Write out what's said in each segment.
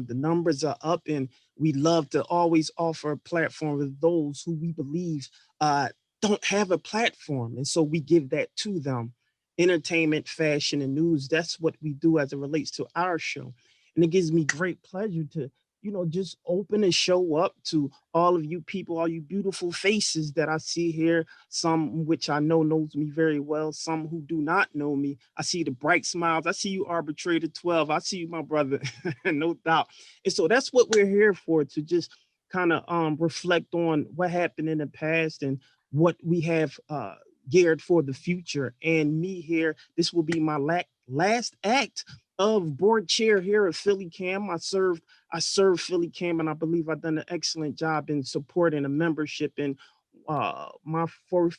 The numbers are up, and we love to always offer a platform to those who we believe don't have a platform. And so we give that to them. Entertainment, fashion, and news. That's what we do as it relates to our show. And it gives me great pleasure to, just open and show up to all of you people, all you beautiful faces that I see here, some which I know knows me very well, some who do not know me. I see the bright smiles. I see you, Arbitrator 12. I see you, my brother, no doubt. And so that's what we're here for, to just kind of reflect on what happened in the past and what we have geared for the future. And me here, this will be my last act of board chair here at PhillyCAM. I served PhillyCAM, and I believe I've done an excellent job in supporting a membership. And my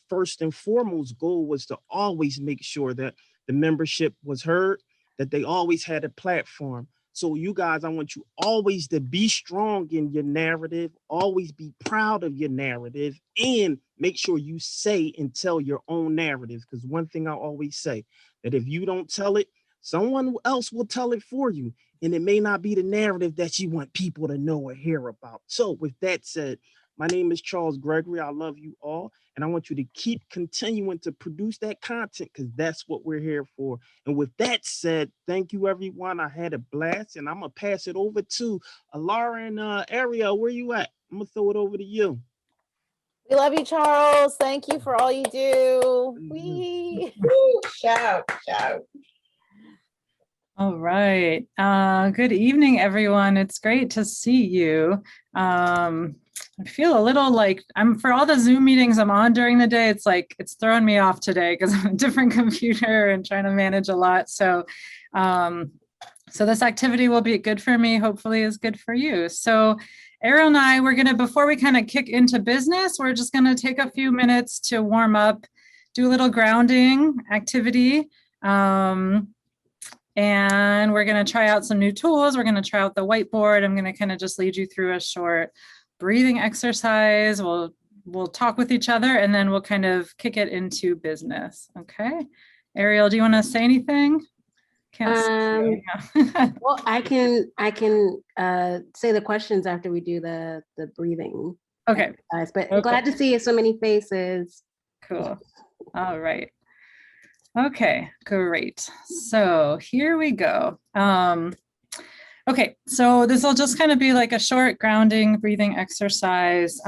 first and foremost goal was to always make sure that the membership was heard, that they always had a platform. So you guys, I want you always to be strong in your narrative, always be proud of your narrative, and make sure you say and tell your own narrative. Because one thing I always say, that if you don't tell it, someone else will tell it for you. And it may not be the narrative that you want people to know or hear about. So with that said, my name is Charles Gregory. I love you all. And I want you to keep continuing to produce that content, because that's what we're here for. And with that said, thank you, everyone. I had a blast, and I'm going to pass it over to Alara and Ariel. Where you at? I'm going to throw it over to you. We love you, Charles. Thank you for all you do. Wee. Shout. All right. Good evening, everyone. It's great to see you. I feel a little like for all the Zoom meetings I'm on during the day, it's like it's throwing me off today because I'm on a different computer and trying to manage a lot. So, so this activity will be good for me, hopefully is good for you. So Ariel and I, we're going to, before we kind of kick into business, we're just going to take a few minutes to warm up, do a little grounding activity. And we're going to try out some new tools. We're going to try out the whiteboard. I'm going to kind of just lead you through a short breathing exercise. We'll talk with each other, and then we'll kind of kick it into business. Okay. Ariel, do you want to say anything? Can't well, I can say the questions after we do the breathing. Okay. Exercise, but glad to see so many faces. Cool. All right. Okay, great. So here we go. Okay, so this will just kind of be like a short grounding breathing exercise.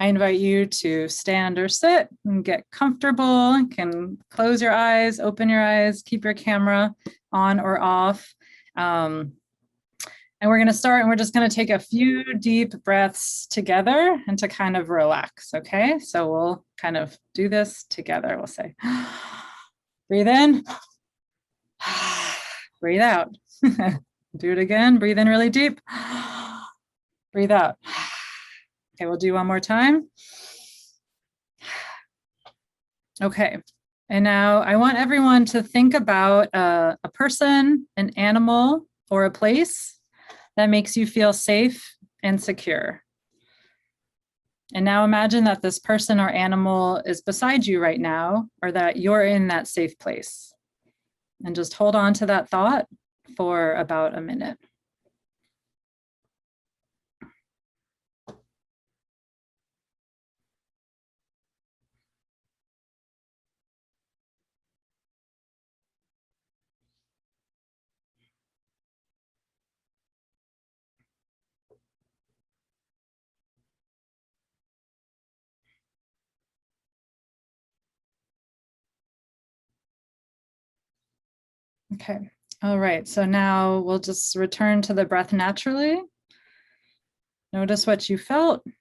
I invite you to stand or sit and get comfortable. You can close your eyes, open your eyes, keep your camera on or off. And we're going to start, and we're just going to take a few deep breaths together and to kind of relax. Okay, so we'll kind of do this together. We'll say, breathe in, breathe out. Do it again, breathe in really deep, breathe out. Okay, we'll do one more time. Okay, and now I want everyone to think about a person, an animal, or a place that makes you feel safe and secure. And now imagine that this person or animal is beside you right now, or that you're in that safe place. And just hold on to that thought for about a minute. Okay. All right. So now we'll just return to the breath naturally. Notice what you felt. You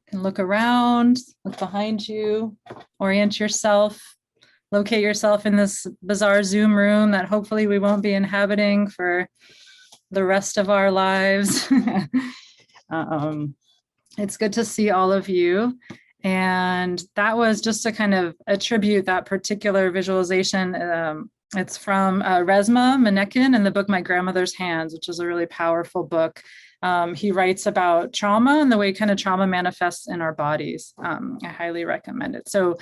can look around, look behind you, orient yourself, locate yourself in this bizarre Zoom room that hopefully we won't be inhabiting for the rest of our lives. It's good to see all of you. And that was just to kind of attribute that particular visualization. It's from Resmaa Menakem in the book, My Grandmother's Hands, which is a really powerful book. He writes about trauma and the way kind of trauma manifests in our bodies. I highly recommend it. So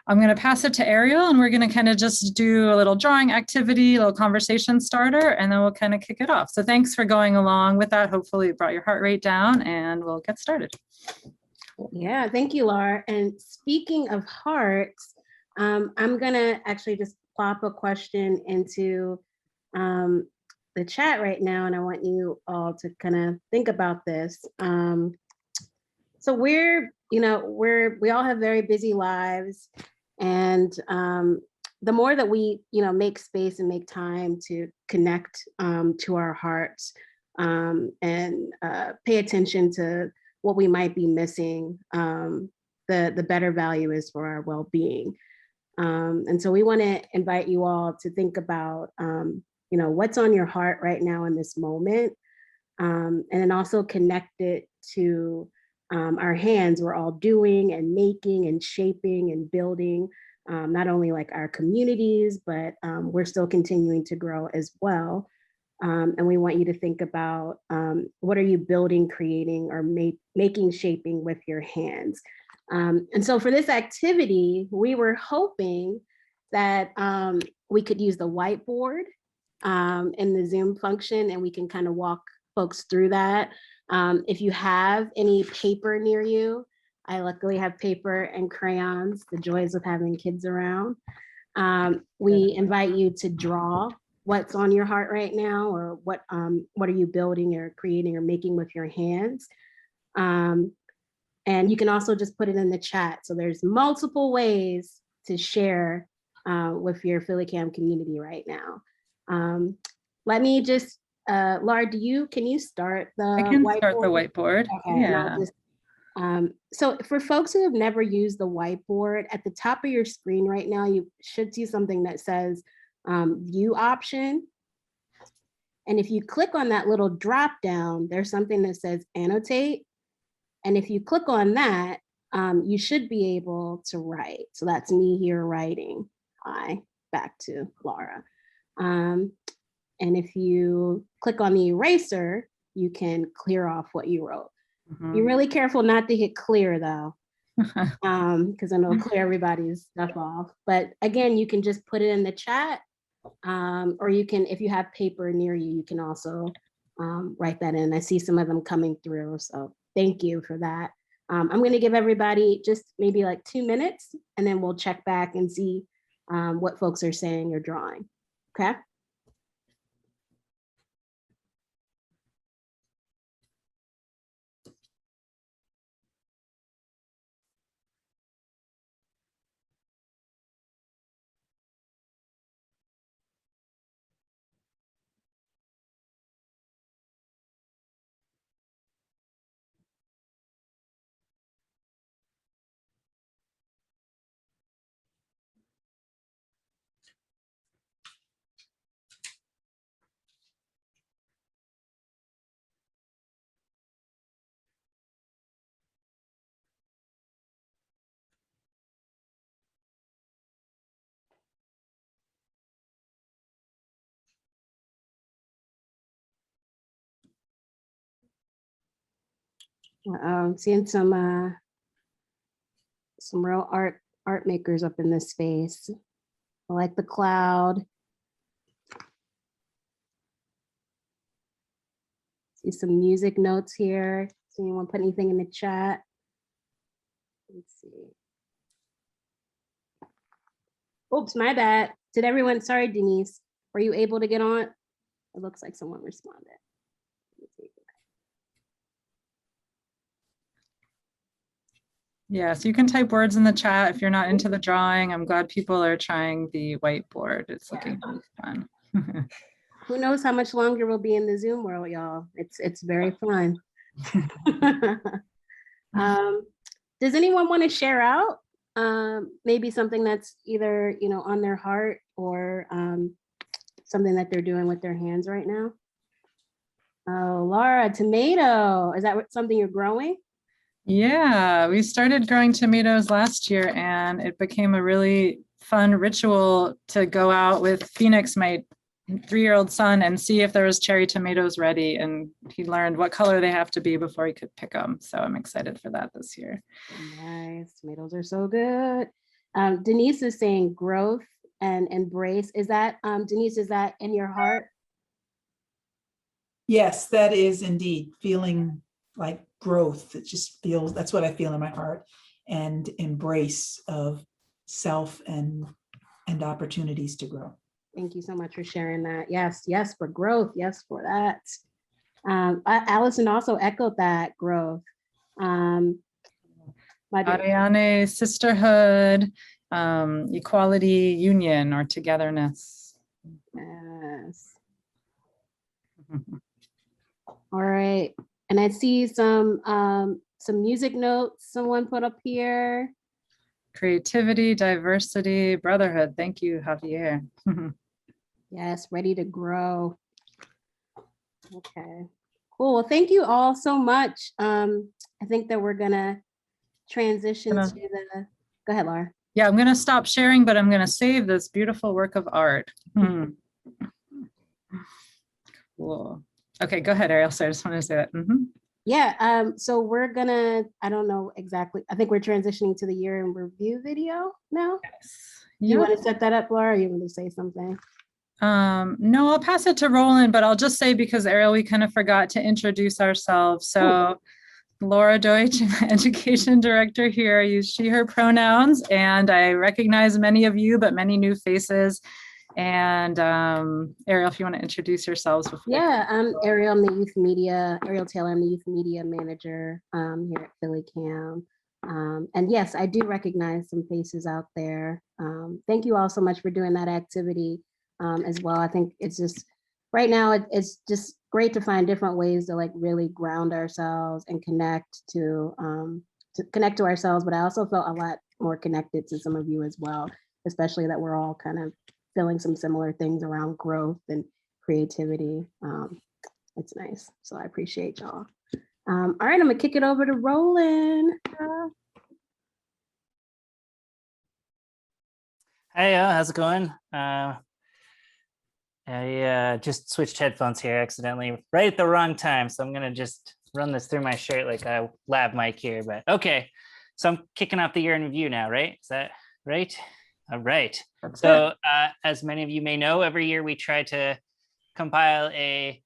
I'm going to pass it to Ariel, and we're going to kind of just do a little drawing activity, a little conversation starter, and then we'll kind of kick it off. So thanks for going along with that. Hopefully it brought your heart rate down, and we'll get started. Yeah, thank you, Laura. And speaking of hearts, I'm going to actually just plop a question into the chat right now, and I want you all to kind of think about this. So we all have very busy lives, and the more that we, make space and make time to connect to our hearts and pay attention to what we might be missing, the better value is for our well-being. And so we want to invite you all to think about, what's on your heart right now in this moment, and then also connect it to our hands. We're all doing and making and shaping and building, not only like our communities, but we're still continuing to grow as well. And we want you to think about what are you building, creating, or making, shaping with your hands. And so for this activity, we were hoping that we could use the whiteboard in the Zoom function, and we can kind of walk folks through that. If you have any paper near you, I luckily have paper and crayons, the joys of having kids around. We invite you to draw what's on your heart right now, or what are you building or creating or making with your hands. And you can also just put it in the chat. So there's multiple ways to share with your PhillyCAM community right now. Let me just, Laura, can you start the whiteboard? I can start the whiteboard. Okay, Yeah. So for folks who have never used the whiteboard, at the top of your screen right now, you should see something that says view option. And if you click on that little drop down, there's something that says annotate. And if you click on that, you should be able to write. So that's me here writing. Hi, back to Laura. And if you click on the eraser, you can clear off what you wrote. Be really careful not to hit clear though, because I know it'll clear everybody's stuff off. But again, you can just put it in the chat, or you can, if you have paper near you, you can also write that in. I see some of them coming through, so thank you for that. I'm going to give everybody just maybe like 2 minutes, and then we'll check back and see what folks are saying or drawing. Okay. Seeing some real art makers up in this space. I like the cloud. See some music notes here. So anyone put anything in the chat? Let's see. Oops, my bad. Did everyone, sorry, Denise, were you able to get on? It looks like someone responded. Yeah, so you can type words in the chat if you're not into the drawing. I'm glad people are trying the whiteboard. It's looking really fun. Who knows how much longer we'll be in the Zoom world, y'all. It's very fun. Does anyone want to share out maybe something that's either on their heart or something that they're doing with their hands right now? Oh, Laura, tomato. Is that something you're growing? Yeah, we started growing tomatoes last year, and it became a really fun ritual to go out with Phoenix, my 3-year-old son, and see if there was cherry tomatoes ready. And he learned what color they have to be before he could pick them. So I'm excited for that this year. Nice. Tomatoes are so good. Denise is saying growth and embrace. Is that, Denise, is that in your heart? Yes, that is indeed feeling like growth. It just feels, that's what I feel in my heart, and embrace of self and opportunities to grow. Thank you so much for sharing that. Yes, yes, for growth. Yes, for that. Allison also echoed that growth. Ariane, sisterhood, equality, union, or togetherness. Yes. All right. And I see some music notes someone put up here. Creativity, diversity, brotherhood. Thank you, Javier. Yes, ready to grow. Okay, cool. Well, thank you all so much. I think that we're gonna transition to the, go ahead, Laura. Yeah, I'm gonna stop sharing, but I'm gonna save this beautiful work of art. Cool. Okay, go ahead, Ariel. Sorry, I just wanted to say that. Yeah, so we're gonna, I don't know exactly, I think we're transitioning to the year in review video now. Yes. You want to set that up, Laura, or you want to say something? No, I'll pass it to Roland, but I'll just say, because Ariel, we kind of forgot to introduce ourselves. So Laura Deutsch, Education Director here. I use she, her pronouns, and I recognize many of you, but many new faces. And Ariel, if you want to introduce yourselves. Yeah, I'm Ariel. I'm the youth media, Ariel Taylor. I'm the youth media manager here at PhillyCAM. And yes, I do recognize some faces out there. Thank you all so much for doing that activity as well. I think it's just, right now, it's just great to find different ways to like really ground ourselves and connect to ourselves. But I also felt a lot more connected to some of you as well, especially that we're all kind of feeling some similar things around growth and creativity. It's nice. So I appreciate y'all. All right, I'm gonna kick it over to Roland. Hey, how's it going? I just switched headphones here accidentally right at the wrong time. So I'm gonna just run this through my shirt like a lab mic here, but okay. So I'm kicking off the year in review now, right? Is that right? All right. So as many of you may know, every year we try to compile a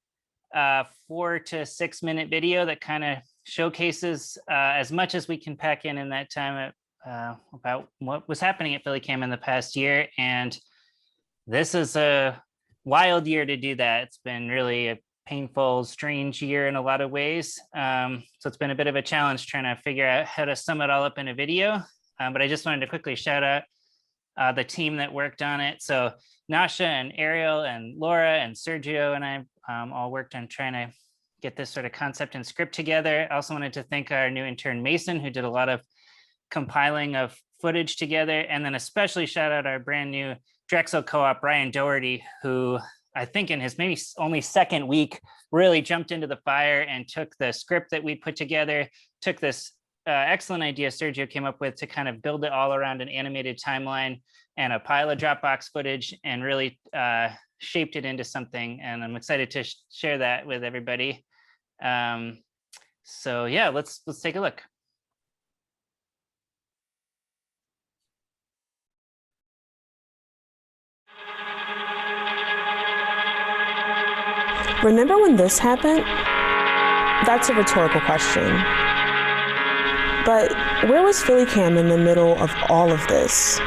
4 to 6 minute video that kind of showcases as much as we can pack in that time about what was happening at PhillyCAM in the past year. And this is a wild year to do that. It's been really a painful, strange year in a lot of ways. So it's been a bit of a challenge trying to figure out how to sum it all up in a video. But I just wanted to quickly shout out the team that worked on it. So Nasha and Ariel and Laura and Sergio and I all worked on trying to get this sort of concept and script together. I also wanted to thank our new intern, Mason, who did a lot of compiling of footage together. And then especially shout out our brand new Drexel co-op, Ryan Doherty, who I think in his maybe only second week really jumped into the fire and took the script that we put together, took this excellent idea Sergio came up with to kind of build it all around an animated timeline and a pile of Dropbox footage, and really shaped it into something. And I'm excited to share that with everybody. So yeah, let's take a look. Remember when this happened? That's a rhetorical question. But where was PhillyCAM in the middle of all of this?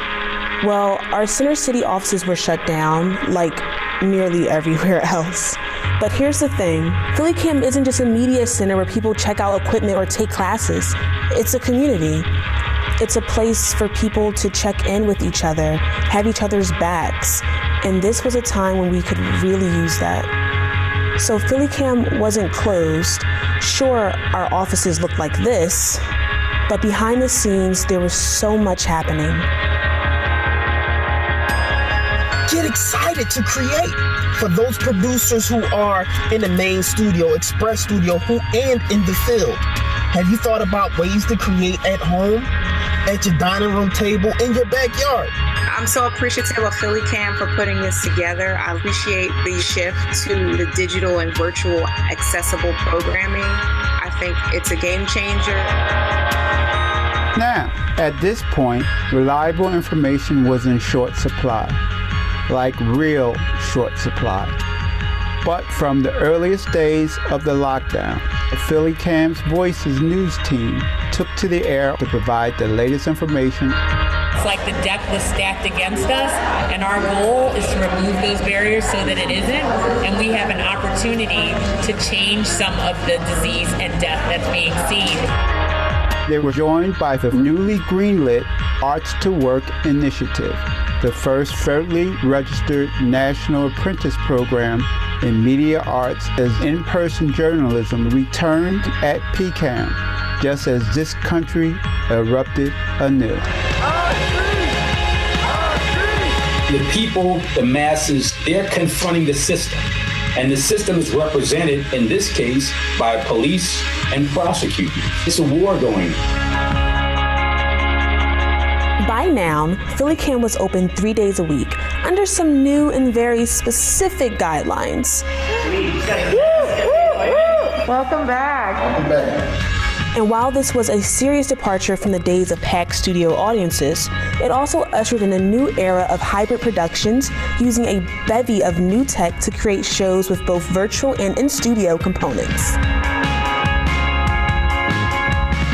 Well, our Center City offices were shut down, like nearly everywhere else. But here's the thing, PhillyCAM isn't just a media center where people check out equipment or take classes. It's a community. It's a place for people to check in with each other, have each other's backs. And this was a time when we could really use that. So PhillyCAM wasn't closed. Sure, our offices looked like this, but behind the scenes, there was so much happening. Get excited to create. For those producers who are in the main studio, Express Studio, and in the field, have you thought about ways to create at home, at your dining room table, in your backyard? I'm so appreciative of PhillyCAM for putting this together. I appreciate the shift to the digital and virtual accessible programming. I think it's a game changer. Now, At this point, reliable information was in short supply, like real short supply. But from the earliest days of the lockdown, PhillyCAM's Voices news team took to the air to provide the latest information. It's like the deck was stacked against us, and our goal is to remove those barriers so that it isn't, and we have an opportunity to change some of the disease and death that's being seen. They were joined by the newly greenlit Arts to Work initiative, the first federally registered national apprentice program in media arts as in-person journalism returned at PCAM, just as this country erupted anew. The people, the masses, they're confronting the system. And the system is represented, in this case, by police and prosecutors. It's a war going on. By now, PhillyCAM was open 3 days a week under some new and very specific guidelines. Welcome back. Welcome back. And while this was a serious departure from the days of packed studio audiences, it also ushered in a new era of hybrid productions using a bevy of new tech to create shows with both virtual and in-studio components.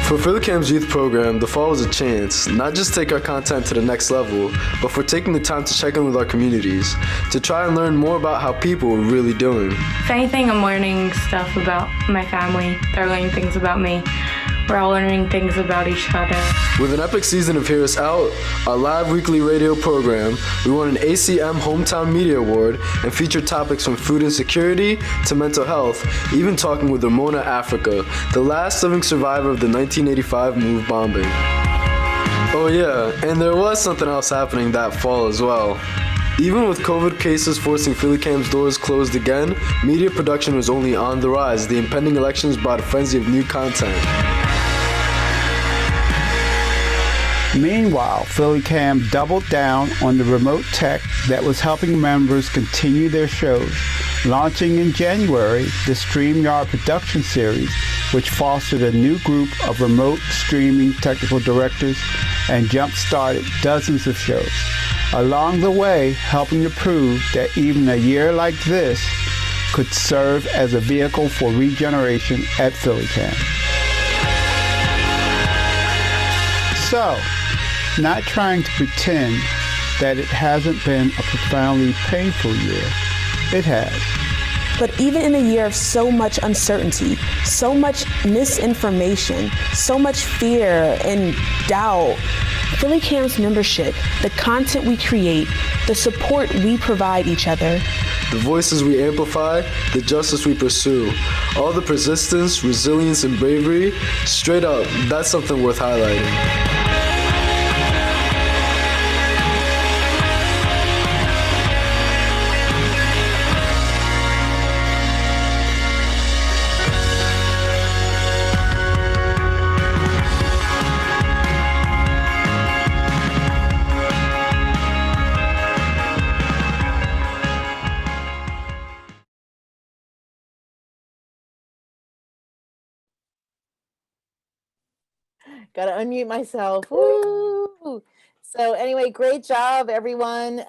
For PhillyCAM's youth program, the fall was a chance, not just to take our content to the next level, but for taking the time to check in with our communities, to try and learn more about how people were really doing. If anything, I'm learning stuff about my family. They're learning things about me. We're all learning things about each other. With an epic season of Hear Us Out, our live weekly radio program, we won an ACM Hometown Media Award and featured topics from food insecurity to mental health, even talking with Ramona Africa, the last living survivor of the 1985 MOVE bombing. Oh yeah, and there was something else happening that fall as well. Even with COVID cases forcing PhillyCAM's doors closed again, media production was only on the rise. The impending elections brought a frenzy of new content. Meanwhile, PhillyCAM doubled down on the remote tech that was helping members continue their shows, launching in January the StreamYard production series, which fostered a new group of remote streaming technical directors and jump-started dozens of shows. Along the way, helping to prove that even a year like this could serve as a vehicle for regeneration at PhillyCAM. So, not trying to pretend that it hasn't been a profoundly painful year, it has. But even in a year of so much uncertainty, so much misinformation, so much fear and doubt, PhillyCAM's membership, the content we create, the support we provide each other, the voices we amplify, the justice we pursue, all the persistence, resilience, and bravery, straight up, that's something worth highlighting. Gotta unmute myself. Woo! So anyway, great job, everyone.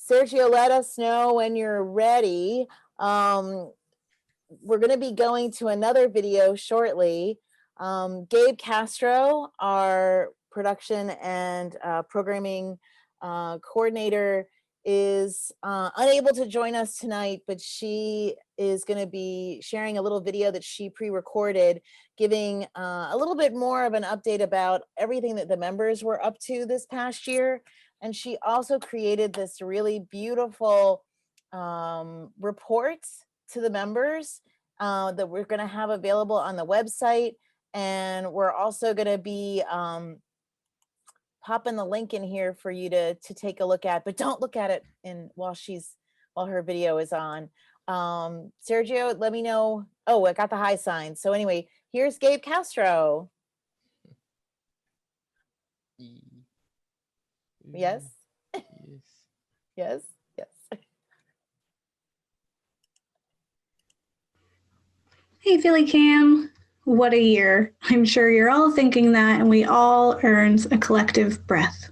Sergio, let us know when you're ready. We're gonna be going to another video shortly. Gabe Castro, our production and programming coordinator, is unable to join us tonight, but she is going to be sharing a little video that she pre-recorded, giving a little bit more of an update about everything that the members were up to this past year. And she also created this really beautiful report to the members that we're going to have available on the website. And we're also going to be popping the link in here for you to take a look at, but don't look at it while her video is on. Sergio, let me know. Oh, I got the high sign. So anyway, here's Gabe Castro. Yes. Yes. Yes. Hey, PhillyCAM. what a year. I'm sure you're all thinking that, and we all earned a collective breath.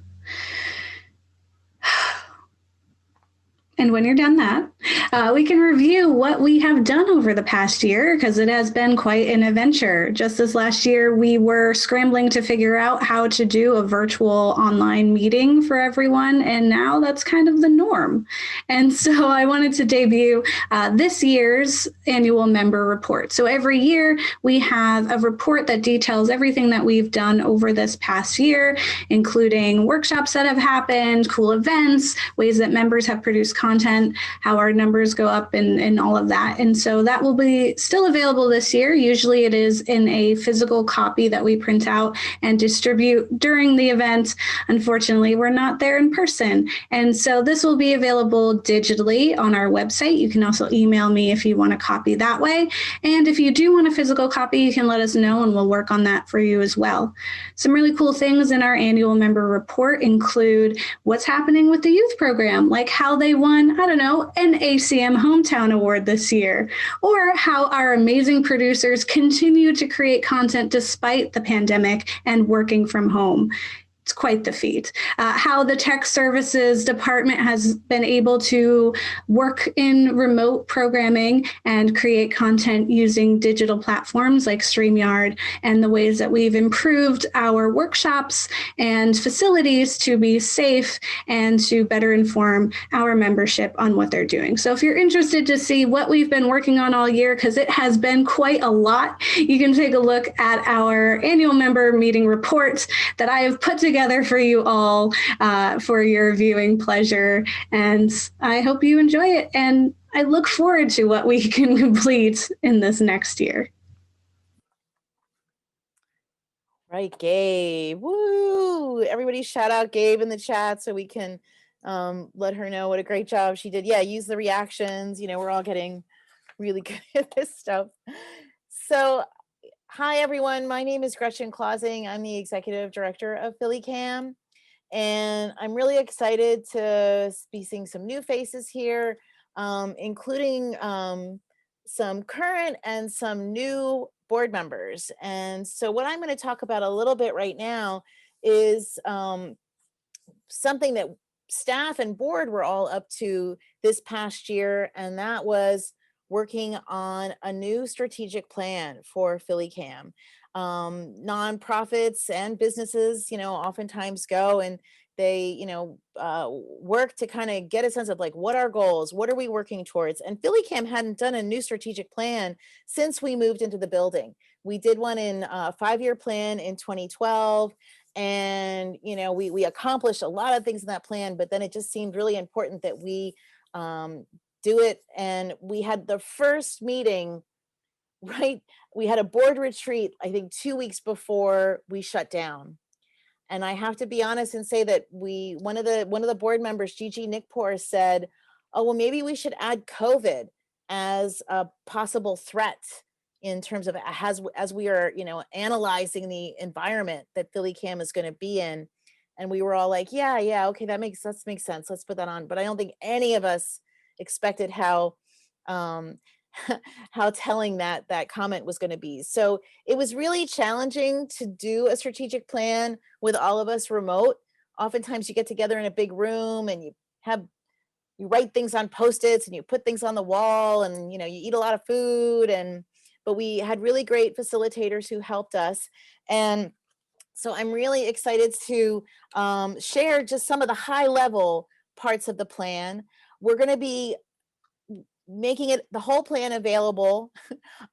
And when you're done that, we can review what we have done over the past year, because it has been quite an adventure. Just this last year, we were scrambling to figure out how to do a virtual online meeting for everyone, and now that's kind of the norm. And so I wanted to debut this year's annual member report. So every year, we have a report that details everything that we've done over this past year, including workshops that have happened, cool events, ways that members have produced content, how our numbers go up, and all of that. And so that will be still available this year. Usually it is in a physical copy that we print out and distribute during the event. Unfortunately, we're not there in person. And so this will be available digitally on our website. You can also email me if you want a copy that way. And if you do want a physical copy, you can let us know and we'll work on that for you as well. Some really cool things in our annual member report include what's happening with the youth program, like how they won, I don't know, an ACM Hometown Award this year, or how our amazing producers continue to create content despite the pandemic and working from home. It's quite the feat. How the tech services department has been able to work in remote programming and create content using digital platforms like StreamYard, and the ways that we've improved our workshops and facilities to be safe and to better inform our membership on what they're doing. So if you're interested to see what we've been working on all year, because it has been quite a lot, you can take a look at our annual member meeting report that I have put together for you all for your viewing pleasure. And I hope you enjoy it. And I look forward to what we can complete in this next year. Right, Gabe. Woo! Everybody shout out Gabe in the chat so we can let her know what a great job she did. Yeah, use the reactions. You know, we're all getting really good at this stuff. So hi, everyone. My name is Gretchen Clausing. I'm the executive director of PhillyCAM, and I'm really excited to be seeing some new faces here, including some current and some new board members. And so what I'm going to talk about a little bit right now is something that staff and board were all up to this past year, and that was working on a new strategic plan for PhillyCAM. Nonprofits and businesses, you know, oftentimes go and they, you know, work to kind of get a sense of like, what are goals? What are we working towards? And PhillyCAM hadn't done a new strategic plan since we moved into the building. We did one in a 5-year plan in 2012. And, you know, we accomplished a lot of things in that plan, but then it just seemed really important that we do it. And we had the first meeting, right? We had a board retreat, I think 2 weeks before we shut down. And I have to be honest and say that one of the board members, Gigi Nickpour, said, oh, well, maybe we should add COVID as a possible threat in terms of as we are, you know, analyzing the environment that PhillyCAM is going to be in. And we were all like, yeah, okay, that makes sense. Let's put that on. But I don't think any of us expected how telling that comment was going to be. So it was really challenging to do a strategic plan with all of us remote. Oftentimes you get together in a big room and you write things on Post-its and you put things on the wall, and you know, you eat a lot of food, but we had really great facilitators who helped us. And so I'm really excited to share just some of the high level parts of the plan. We're going to be making the whole plan available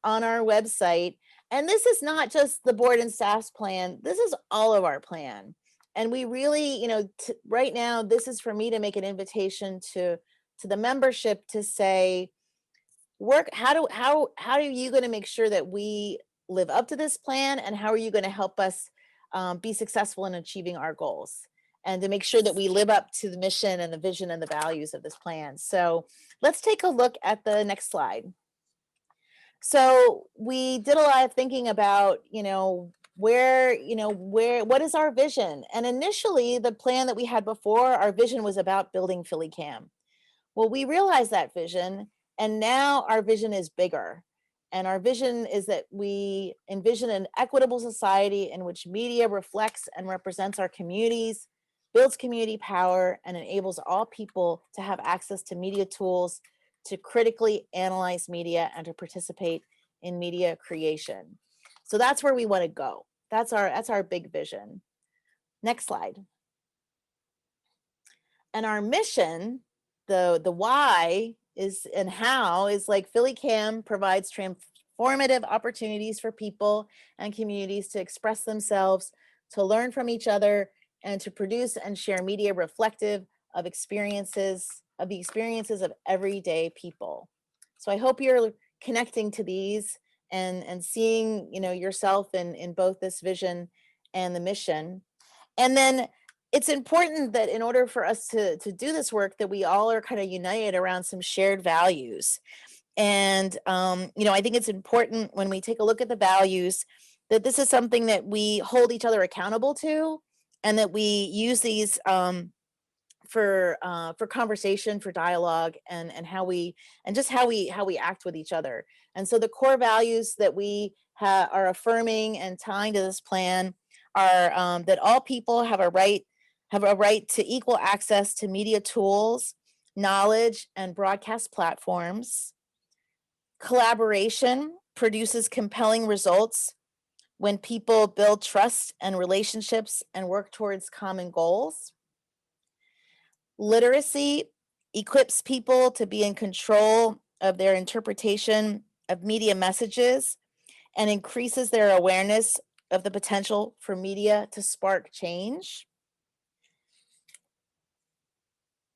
on our website. And this is not just the board and staff's plan. This is all of our plan. And we really, you know, right now, this is for me to make an invitation to the membership to say, how are you going to make sure that we live up to this plan? And how are you going to help us be successful in achieving our goals? And to make sure that we live up to the mission and the vision and the values of this plan. So let's take a look at the next slide. So we did a lot of thinking about, you know, what is our vision? And initially the plan that we had before, our vision was about building PhillyCAM. Well, we realized that vision, and now our vision is bigger. And our vision is that we envision an equitable society in which media reflects and represents our communities, builds community power, and enables all people to have access to media tools to critically analyze media and to participate in media creation. So that's where we want to go. That's our big vision. Next slide. And our mission, the why is and how is like PhillyCAM provides transformative opportunities for people and communities to express themselves, to learn from each other, and to produce and share media reflective of the experiences of everyday people. So I hope you're connecting to these and seeing, you know, yourself in both this vision and the mission. And then it's important that in order for us to do this work, that we all are kind of united around some shared values. And, you know, I think it's important when we take a look at the values that this is something that we hold each other accountable to, and that we use these for conversation, for dialogue, and how we act with each other. And so the core values that we are affirming and tying to this plan are that all people have a right to equal access to media tools, knowledge, and broadcast platforms. Collaboration produces compelling results when people build trust and relationships and work towards common goals. Literacy equips people to be in control of their interpretation of media messages and increases their awareness of the potential for media to spark change.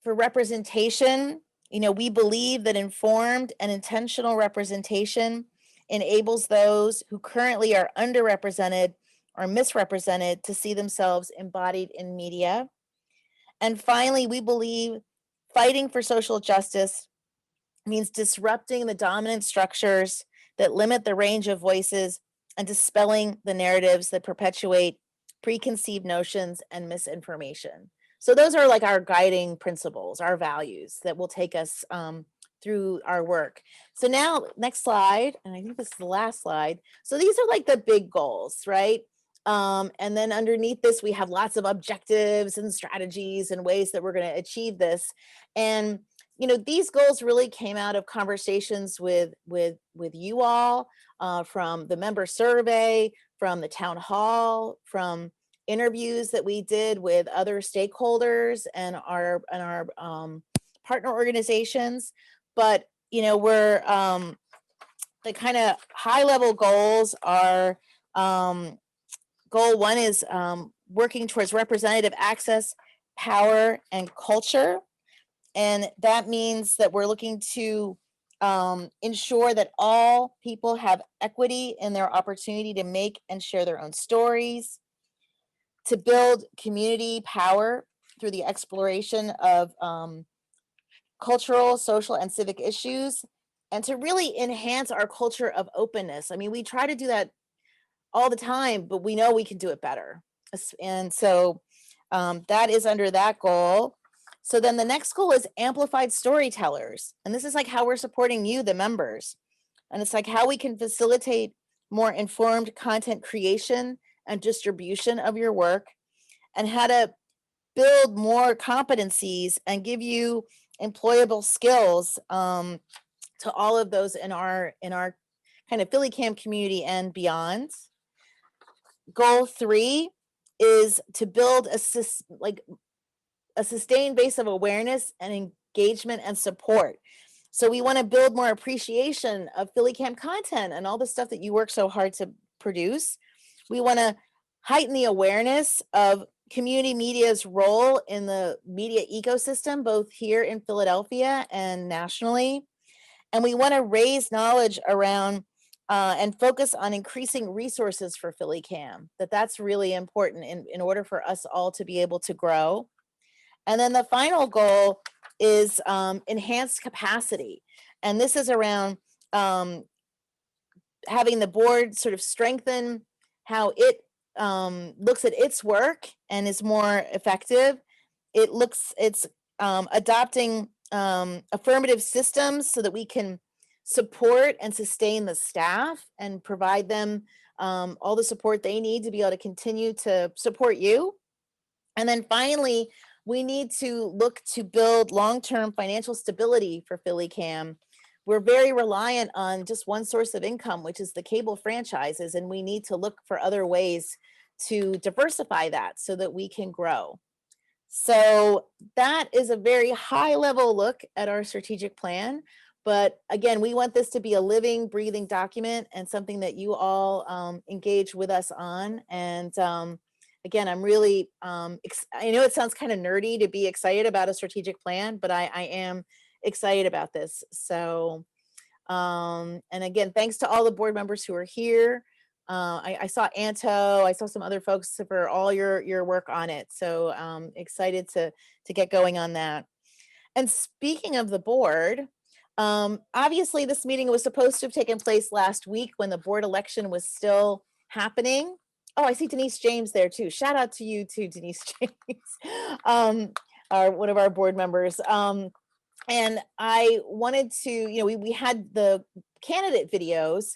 For representation, you know, we believe that informed and intentional representation enables those who currently are underrepresented or misrepresented to see themselves embodied in media. And finally, we believe fighting for social justice means disrupting the dominant structures that limit the range of voices and dispelling the narratives that perpetuate preconceived notions and misinformation. So those are like our guiding principles, our values that will take us through our work. So now, next slide, and I think this is the last slide. So these are like the big goals, right? And then underneath this, we have lots of objectives and strategies and ways that we're going to achieve this. And you know, these goals really came out of conversations with you all, from the member survey, from the town hall, from interviews that we did with other stakeholders and our partner organizations. But you know, we're the kind of high level goals are goal one is working towards representative access, power, and culture. And that means that we're looking to ensure that all people have equity in their opportunity to make and share their own stories, to build community power through the exploration of cultural, social, and civic issues, and to really enhance our culture of openness. I mean, we try to do that all the time, but we know we can do it better. And so that is under that goal. So then the next goal is amplified storytellers. And this is like how we're supporting you, the members. And it's like how we can facilitate more informed content creation and distribution of your work, and how to build more competencies and give you employable skills to all of those in our kind of PhillyCAM community and beyond. Goal 3 is to build a sustained base of awareness and engagement and support. So we want to build more appreciation of PhillyCAM content and all the stuff that you work so hard to produce. We want to heighten the awareness of community media's role in the media ecosystem, both here in Philadelphia and nationally. And we want to raise knowledge around and focus on increasing resources for PhillyCAM. That's really important in order for us all to be able to grow. And then the final goal is enhanced capacity. And this is around having the board sort of strengthen how it looks at its work and is more effective. It's adopting affirmative systems so that we can support and sustain the staff and provide them all the support they need to be able to continue to support you. And then finally, we need to look to build long-term financial stability for PhillyCAM. We're very reliant on just one source of income, which is the cable franchises, and we need to look for other ways to diversify that so that we can grow. So that is a very high-level look at our strategic plan. But again, we want this to be a living, breathing document and something that you all engage with us on. And again, I'm really, I know it sounds kind of nerdy to be excited about a strategic plan, but I am excited about this. So, and again, thanks to all the board members who are here. I saw Anto, I saw some other folks for all your work on it. So excited to get going on that. And speaking of the board, obviously this meeting was supposed to have taken place last week when the board election was still happening. Oh, I see Denise James there too. Shout out to you too, Denise James, one of our board members. And I wanted to, we had the candidate videos,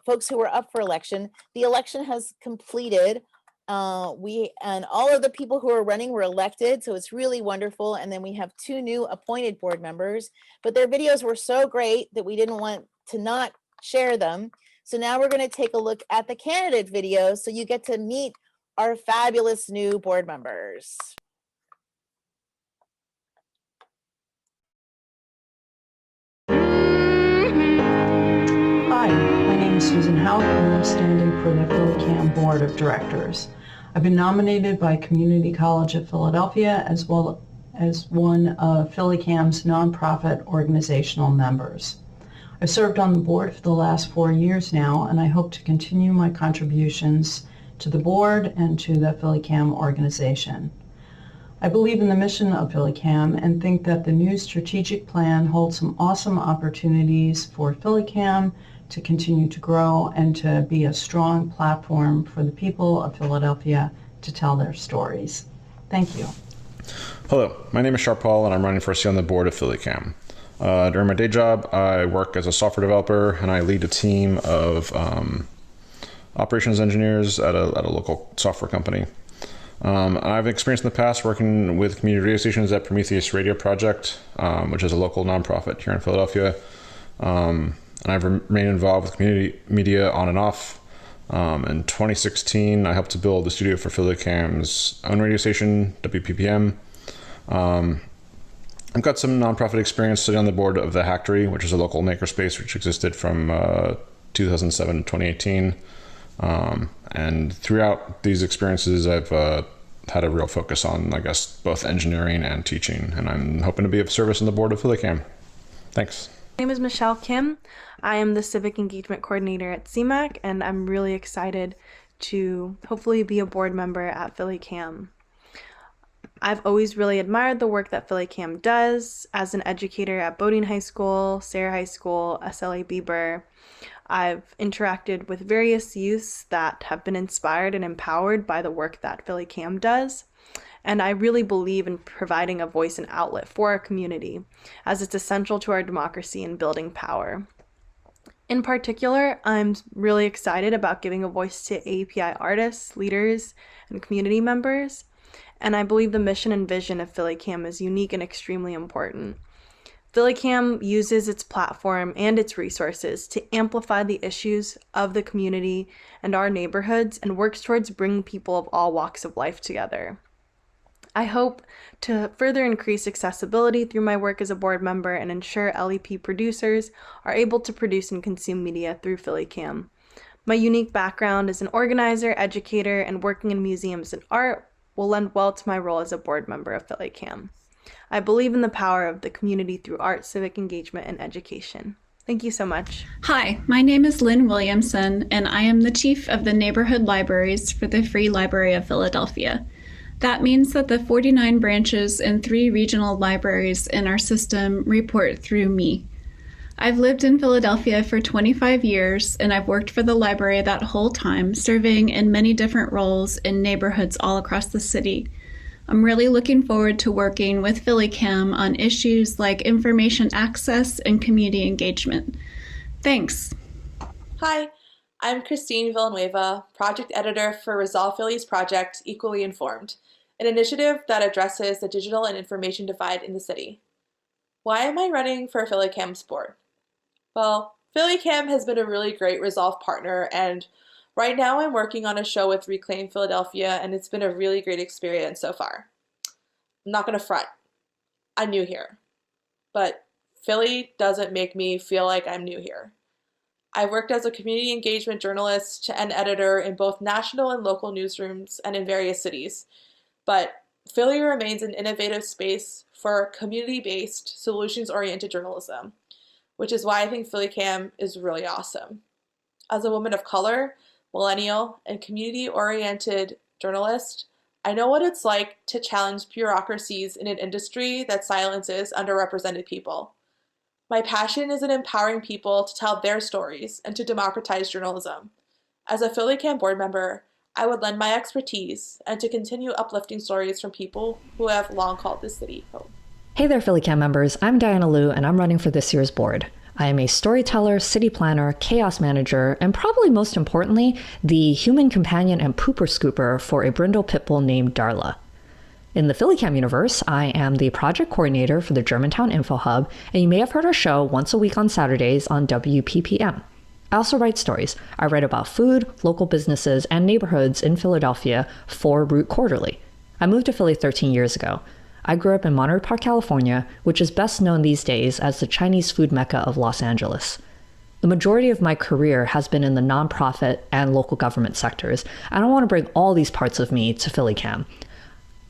folks who were up for election. The election has completed. And all of the people who are running were elected, so it's really wonderful. And then we have 2 new appointed board members, but their videos were so great that we didn't want to not share them. So now we're going to take a look at the candidate videos so you get to meet our fabulous new board members. Hi, my name is Susan Houck, and I'm standing for the PhillyCAM Board of Directors. I've been nominated by Community College of Philadelphia as well as one of PhillyCAM's nonprofit organizational members. I've served on the board for the last 4 years now, and I hope to continue my contributions to the board and to the PhillyCAM organization. I believe in the mission of PhillyCAM and think that the new strategic plan holds some awesome opportunities for PhillyCAM to continue to grow and to be a strong platform for the people of Philadelphia to tell their stories. Thank you. Hello, my name is Sharp Paul and I'm running for a seat on the board of PhillyCAM. During my day job, I work as a software developer and I lead a team of operations engineers at a local software company. I've experienced in the past working with community radio stations at Prometheus Radio Project, which is a local nonprofit here in Philadelphia. And I've remained involved with community media on and off. In 2016, I helped to build the studio for PhillyCAM's own radio station, WPPM. I've got some nonprofit experience sitting on the board of the Hacktory, which is a local makerspace which existed from 2007 to 2018. And throughout these experiences, I've had a real focus on, I guess, both engineering and teaching. And I'm hoping to be of service on the board of PhillyCAM. Thanks. My name is Michelle Kim. I am the Civic Engagement Coordinator at CMAC, and I'm really excited to hopefully be a board member at PhillyCAM. I've always really admired the work that PhillyCAM does. As an educator at Bowdoin High School, Sayre High School, SLA Bieber, I've interacted with various youths that have been inspired and empowered by the work that PhillyCAM does. And I really believe in providing a voice and outlet for our community, as it's essential to our democracy and building power. In particular, I'm really excited about giving a voice to API artists, leaders, and community members. And I believe the mission and vision of PhillyCAM is unique and extremely important. PhillyCAM uses its platform and its resources to amplify the issues of the community and our neighborhoods and works towards bringing people of all walks of life together. I hope to further increase accessibility through my work as a board member and ensure LEP producers are able to produce and consume media through PhillyCAM. My unique background as an organizer, educator, and working in museums and art will lend well to my role as a board member of PhillyCAM. I believe in the power of the community through art, civic engagement, and education. Thank you so much. Hi, my name is Lynn Williamson, and I am the chief of the neighborhood libraries for the Free Library of Philadelphia. That means that the 49 branches and 3 regional libraries in our system report through me. I've lived in Philadelphia for 25 years, and I've worked for the library that whole time, serving in many different roles in neighborhoods all across the city. I'm really looking forward to working with PhillyCAM on issues like information access and community engagement. Thanks. Hi, I'm Christine Villanueva, project editor for Resolve Philly's project, Equally Informed, an initiative that addresses the digital and information divide in the city. Why am I running for PhillyCAM's board? Well, PhillyCAM has been a really great Resolve partner, and right now I'm working on a show with Reclaim Philadelphia, and it's been a really great experience so far. I'm not going to front. I'm new here. But Philly doesn't make me feel like I'm new here. I've worked as a community engagement journalist and editor in both national and local newsrooms and in various cities. But Philly remains an innovative space for community-based, solutions-oriented journalism, which is why I think PhillyCAM is really awesome. As a woman of color, millennial, and community-oriented journalist, I know what it's like to challenge bureaucracies in an industry that silences underrepresented people. My passion is in empowering people to tell their stories and to democratize journalism. As a PhillyCAM board member, I would lend my expertise and to continue uplifting stories from people who have long called this city home. Hey there, PhillyCAM members. I'm Diana Liu, and I'm running for this year's board. I am a storyteller, city planner, chaos manager, and probably most importantly, the human companion and pooper scooper for a brindle pit bull named Darla. In the PhillyCAM universe, I am the project coordinator for the Germantown Info Hub, and you may have heard our show once a week on Saturdays on WPPM. I also write stories. I write about food, local businesses, and neighborhoods in Philadelphia for Root Quarterly. I moved to Philly 13 years ago. I grew up in Monterey Park, California, which is best known these days as the Chinese food mecca of Los Angeles. The majority of my career has been in the nonprofit and local government sectors, and I want to bring all these parts of me to PhillyCAM.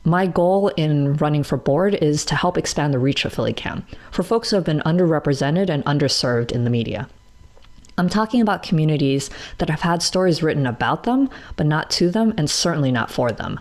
My goal in running for board is to help expand the reach of PhillyCAM for folks who have been underrepresented and underserved in the media. I'm talking about communities that have had stories written about them, but not to them, and certainly not for them.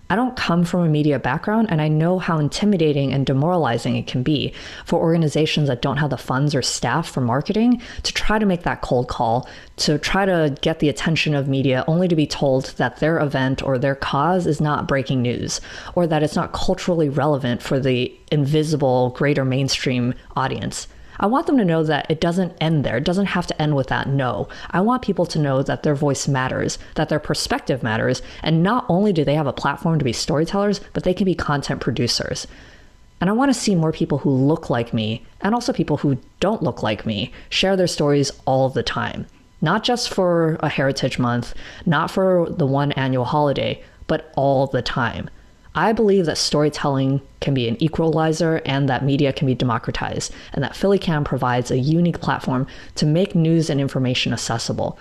I don't come from a media background, and I know how intimidating and demoralizing it can be for organizations that don't have the funds or staff for marketing to try to make that cold call, to try to get the attention of media only to be told that their event or their cause is not breaking news, or that it's not culturally relevant for the invisible greater mainstream audience. I want them to know that it doesn't end there. It doesn't have to end with that no. I want people to know that their voice matters, that their perspective matters, and not only do they have a platform to be storytellers, but they can be content producers. And I want to see more people who look like me, and also people who don't look like me, share their stories all the time. Not just for a Heritage Month, not for the one annual holiday, but all the time. I believe that storytelling can be an equalizer and that media can be democratized, and that PhillyCAM provides a unique platform to make news and information accessible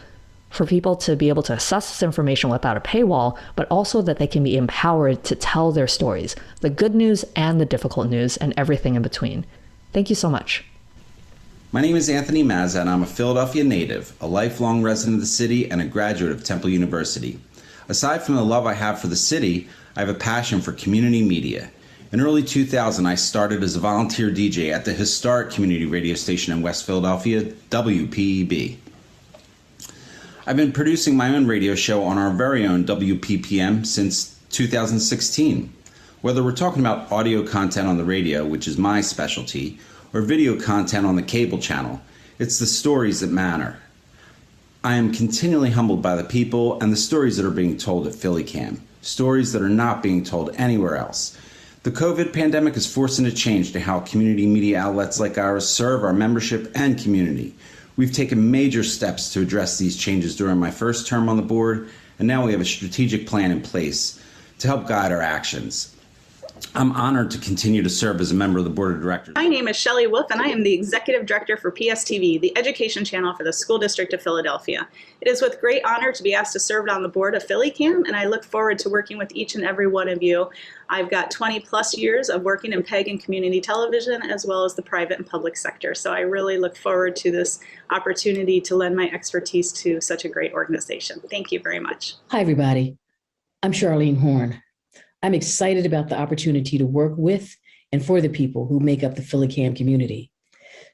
for people to be able to access this information without a paywall, but also that they can be empowered to tell their stories, the good news and the difficult news and everything in between. Thank you so much. My name is Anthony Mazza, and I'm a Philadelphia native, a lifelong resident of the city, and a graduate of Temple University. Aside from the love I have for the city, I have a passion for community media. In early 2000, I started as a volunteer DJ at the historic community radio station in West Philadelphia, WPEB. I've been producing my own radio show on our very own WPPM since 2016. Whether we're talking about audio content on the radio, which is my specialty, or video content on the cable channel, it's the stories that matter. I am continually humbled by the people and the stories that are being told at PhillyCAM. Stories that are not being told anywhere else. The COVID pandemic is forcing a change to how community media outlets like ours serve our membership and community. We've taken major steps to address these changes during my first term on the board, and now we have a strategic plan in place to help guide our actions. I'm honored to continue to serve as a member of the board of directors. My name is Shelley Wolf, and I am the executive director for PSTV, the education channel for the School District of Philadelphia. It is with great honor to be asked to serve on the board of PhillyCAM, and I look forward to working with each and every one of you. I've got 20 plus years of working in PEG and community television, as well as the private and public sector. So I really look forward to this opportunity to lend my expertise to such a great organization. Thank you very much. Hi, everybody. I'm Charlene Horn. I'm excited about the opportunity to work with and for the people who make up the PhillyCAM community.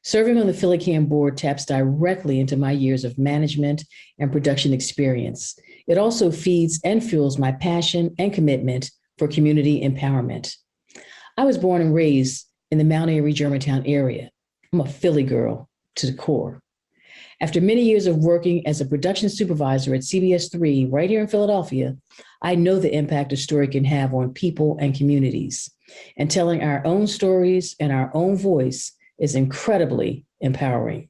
Serving on the PhillyCAM board taps directly into my years of management and production experience. It also feeds and fuels my passion and commitment for community empowerment. I was born and raised in the Mount Airy, Germantown area. I'm a Philly girl to the core. After many years of working as a production supervisor at CBS 3 right here in Philadelphia, I know the impact a story can have on people and communities. And telling our own stories and our own voice is incredibly empowering.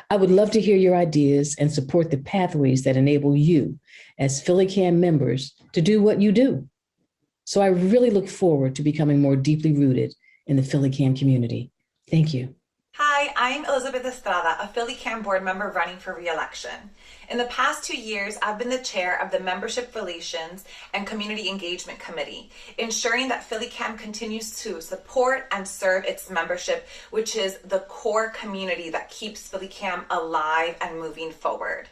I would love to hear your ideas and support the pathways that enable you as PhillyCAM members to do what you do. So I really look forward to becoming more deeply rooted in the PhillyCAM community. Thank you. Hi, I'm Elizabeth Estrada, a PhillyCAM board member running for re-election. In the past 2 years, I've been the chair of the Membership Relations and Community Engagement Committee, ensuring that PhillyCAM continues to support and serve its membership, which is the core community that keeps PhillyCAM alive and moving forward.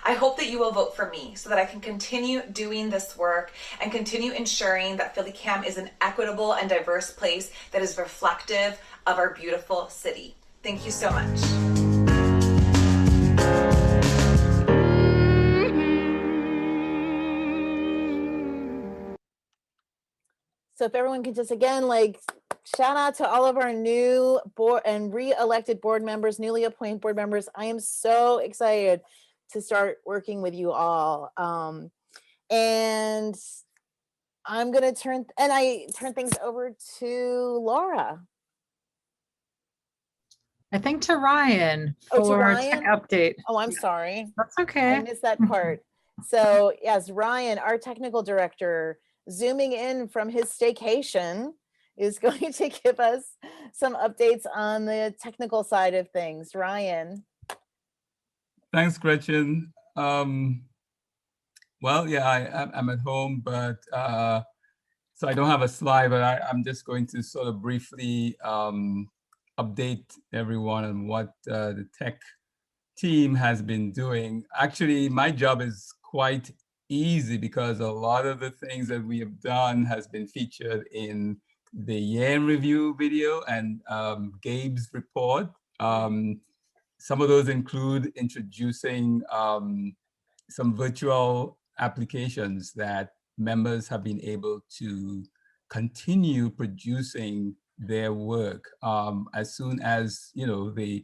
I hope that you will vote for me so that I can continue doing this work and continue ensuring that PhillyCAM is an equitable and diverse place that is reflective of our beautiful city. Thank you so much. So if everyone could just again, like, shout out to all of our new board and re-elected board members, newly appointed board members. I am so excited to start working with you all. And I'm gonna turn things over to Laura. I think to Ryan Oh, to for Ryan? tech update. Oh, I'm sorry. That's okay. I missed that part. So yes, Ryan, our technical director, zooming in from his staycation, is going to give us some updates on the technical side of things. Ryan. Thanks, Gretchen. Well, yeah, I'm at home, but so I don't have a slide, but I'm just going to sort of briefly update everyone on what the tech team has been doing. Actually, my job is quite easy because a lot of the things that we have done has been featured in the year in review video and Gabe's report. Some of those include introducing some virtual applications that members have been able to continue producing their work. As soon as the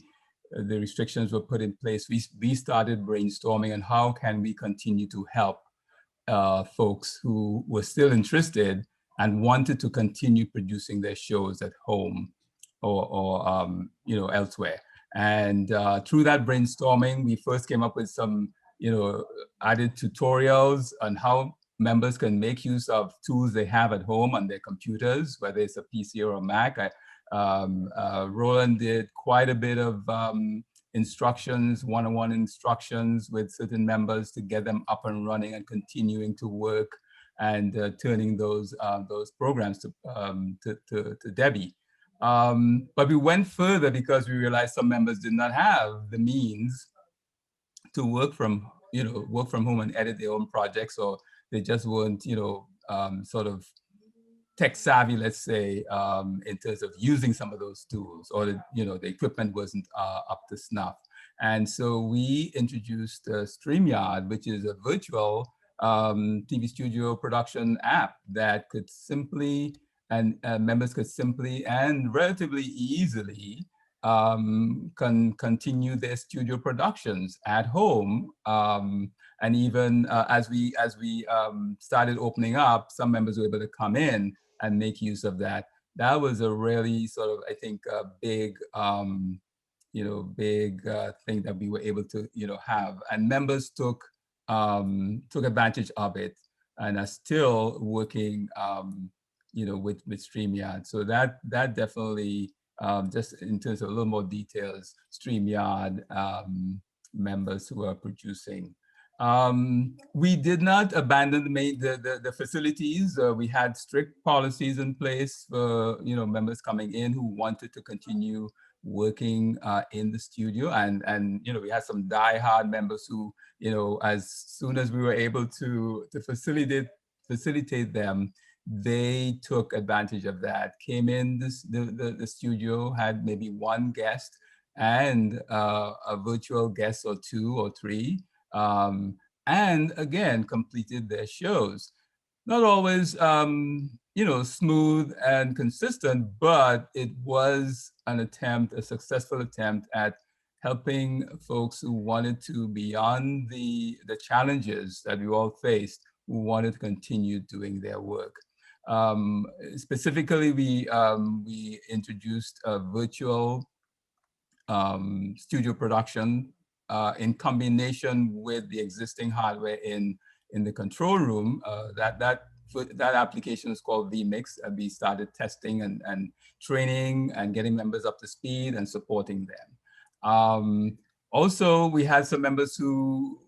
restrictions were put in place, we started brainstorming on how can we continue to help folks who were still interested and wanted to continue producing their shows at home or elsewhere. And through that brainstorming, we first came up with some added tutorials on how members can make use of tools they have at home on their computers, whether it's a PC or a Mac. Roland did quite a bit of instructions, one-on-one instructions with certain members to get them up and running and continuing to work and turning those programs to Debbie. But we went further because we realized some members did not have the means to work from home and edit their own projects, or they just weren't, sort of tech savvy, let's say, in terms of using some of those tools, or the equipment wasn't up to snuff. And so we introduced StreamYard, which is a virtual TV studio production app that could simply, and members could simply and relatively easily can continue their studio productions at home. And even as we started opening up, some members were able to come in and make use of that. That was a really sort of, I think, a big, big thing that we were able to, have. And members took advantage of it and are still working, with StreamYard. So that definitely, just in terms of a little more details, StreamYard members who are producing. We did not abandon the facilities. We had strict policies in place for members coming in who wanted to continue working in the studio, and we had some diehard members who as soon as we were able to facilitate them, they took advantage of that. Came in the studio, had maybe one guest and a virtual guest or two or three. And again, completed their shows. not always, smooth and consistent, but it was an attempt, a successful attempt at helping folks who wanted to, beyond the challenges that we all faced, who wanted to continue doing their work. Specifically, we introduced a virtual studio production in combination with the existing hardware in the control room. That application is called vMix, and we started testing and training and getting members up to speed and supporting them. Also, we had some members who,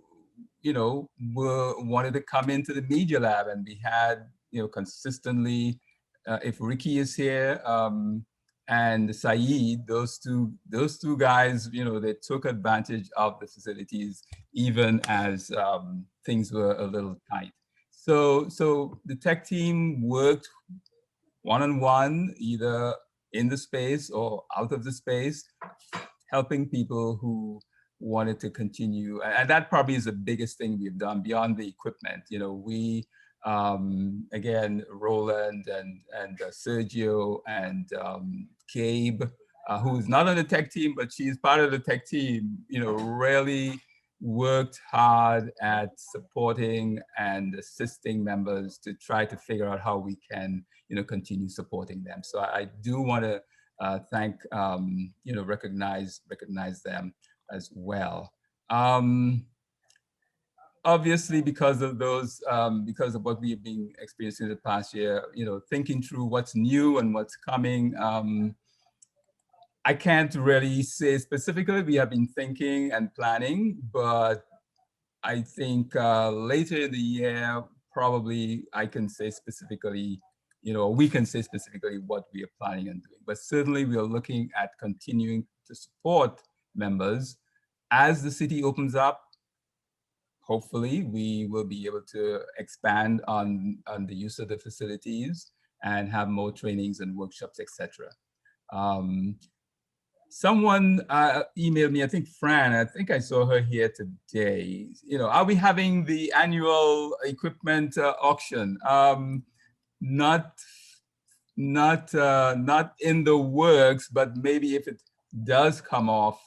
wanted to come into the Media Lab, and we had, consistently, if Ricky is here, and Saeed, those two guys, they took advantage of the facilities even as things were a little tight. So the tech team worked one-on-one, either in the space or out of the space, helping people who wanted to continue. And that probably is the biggest thing we've done beyond the equipment. We, again, Roland and Sergio and Gabe, who's not on the tech team, but she's part of the tech team, really worked hard at supporting and assisting members to try to figure out how we can, continue supporting them. So I do want to thank, recognize them as well. Obviously, because of those, because of what we've been experiencing the past year, thinking through what's new and what's coming, I can't really say specifically. We have been thinking and planning, but I think later in the year, probably I can say specifically, we can say specifically what we are planning on doing. But certainly we are looking at continuing to support members as the city opens up. Hopefully, we will be able to expand on the use of the facilities and have more trainings and workshops, etc. Someone emailed me, I think Fran, I think I saw her here today. Are we having the annual equipment auction? Not in the works, but maybe if it does come off,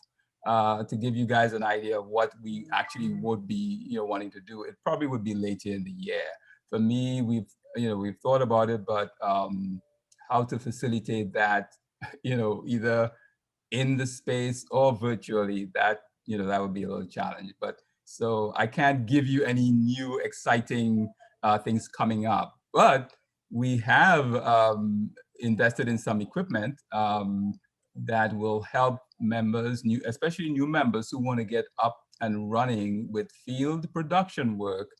to give you guys an idea of what we actually would be, wanting to do, it probably would be later in the year. For me, we've thought about it, but how to facilitate that, either in the space or virtually, that would be a little challenge. But so I can't give you any new exciting things coming up, but we have invested in some equipment that will help members, especially new members who want to get up and running with field production work.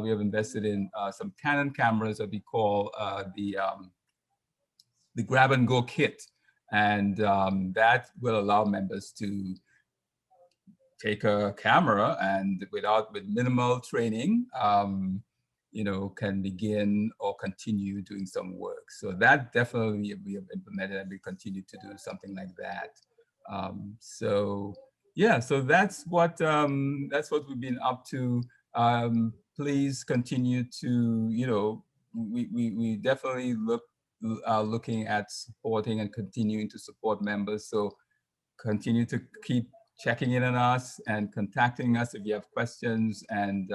We have invested in some Canon cameras that we call the grab and go kit. And that will allow members to take a camera and with minimal training, can begin or continue doing some work. So that definitely we have implemented, and we continue to do something like that. So that's what we've been up to. Please continue to, we definitely looking at supporting and continuing to support members. So continue to keep checking in on us and contacting us if you have questions and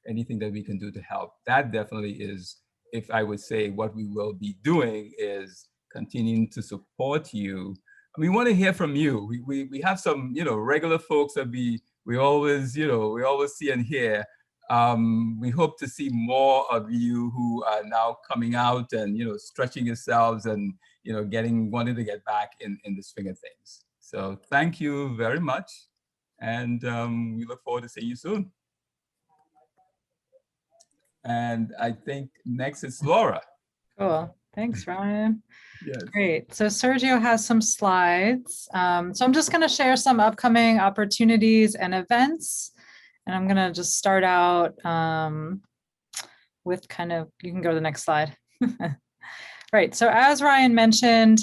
anything that we can do to help. That definitely is, if I would say what we will be doing is continuing to support you. We want to hear from you. We have some, regular folks that we always see and hear. We hope to see more of you who are now coming out and, stretching yourselves and, wanting to get back in the swing of things. So thank you very much. And we look forward to seeing you soon. And I think next is Laura. Cool. Thanks, Ryan. Yes. Great. So Sergio has some slides. So I'm just going to share some upcoming opportunities and events. And I'm going to just start out with you can go to the next slide. Right. So as Ryan mentioned,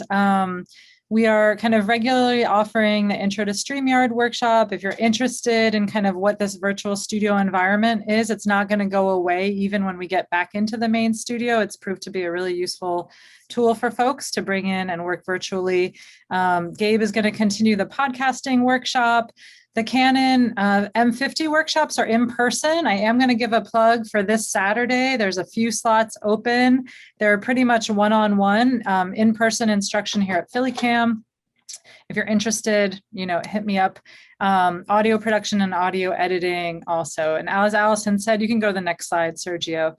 We are kind of regularly offering the Intro to StreamYard workshop. If you're interested in kind of what this virtual studio environment is, it's not going to go away even when we get back into the main studio. It's proved to be a really useful tool for folks to bring in and work virtually. Gabe is going to continue the podcasting workshop. The Canon M50 workshops are in person. I am going to give a plug for this Saturday. There's a few slots open. They're pretty much one-on-one in-person instruction here at PhillyCAM. If you're interested, hit me up. Audio production and audio editing also. And as Allison said, you can go to the next slide, Sergio.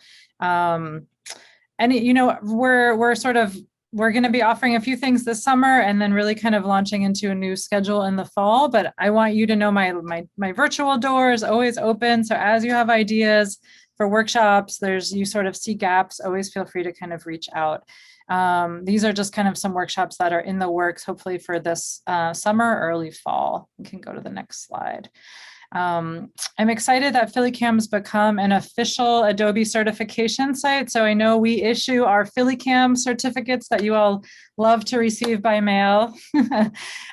We're going to be offering a few things this summer and then really kind of launching into a new schedule in the fall. But I want you to know my virtual door is always open. So as you have ideas for workshops, you sort of see gaps, always feel free to kind of reach out. These are just kind of some workshops that are in the works, hopefully for this summer, early fall. You can go to the next slide. I'm excited that PhillyCAM's become an official Adobe certification site. So I know we issue our PhillyCAM certificates that you all love to receive by mail.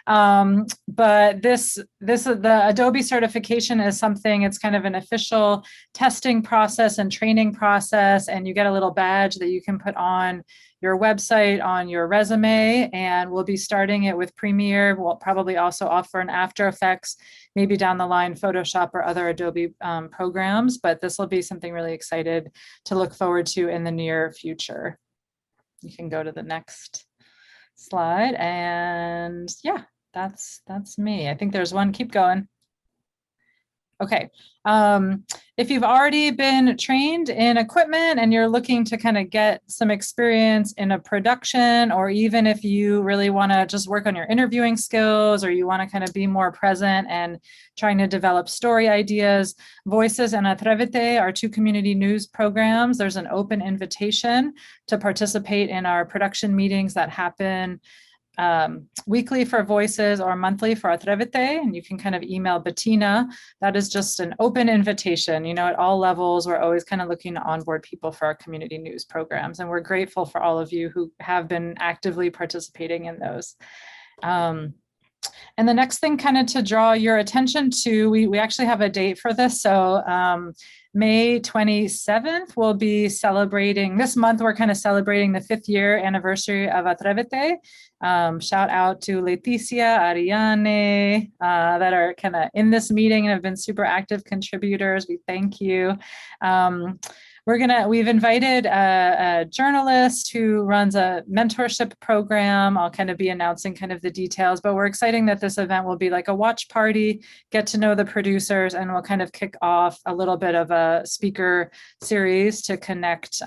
But the Adobe certification is something, it's kind of an official testing process and training process, and you get a little badge that you can put on your website, on your resume, and we'll be starting it with Premiere. We'll probably also offer an After Effects, maybe down the line Photoshop or other Adobe programs, but this will be something really excited to look forward to in the near future. You can go to the next slide, and yeah, that's me. I think there's one, keep going. Okay, if you've already been trained in equipment and you're looking to kind of get some experience in a production, or even if you really want to just work on your interviewing skills, or you want to kind of be more present and trying to develop story ideas, Voices and Atrévete are two community news programs. There's an open invitation to participate in our production meetings that happen weekly for Voices or monthly for Atrévete, and you can kind of email Bettina. That is just an open invitation. At all levels, we're always kind of looking to onboard people for our community news programs, and we're grateful for all of you who have been actively participating in those. And the next thing kind of to draw your attention to, we actually have a date for this. So May 27th, we'll be celebrating, this month we're kind of celebrating the 5th year anniversary of Atrévete. Shout out to Leticia, Ariane, that are kind of in this meeting and have been super active contributors. We thank you. We've invited a journalist who runs a mentorship program. I'll kind of be announcing kind of the details, but we're excited that this event will be like a watch party, get to know the producers, and we'll kind of kick off a little bit of a speaker series to connect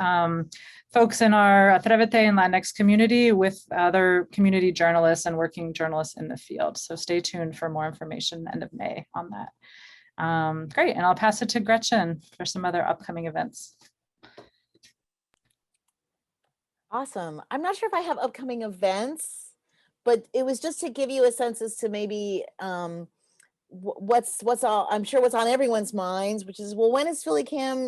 folks in our Atrévete and Latinx community with other community journalists and working journalists in the field. So stay tuned for more information end of May on that. Great, and I'll pass it to Gretchen for some other upcoming events. Awesome. I'm not sure if I have upcoming events, but it was just to give you a sense as to maybe what's all, I'm sure what's on everyone's minds, which is, well, when is PhillyCAM,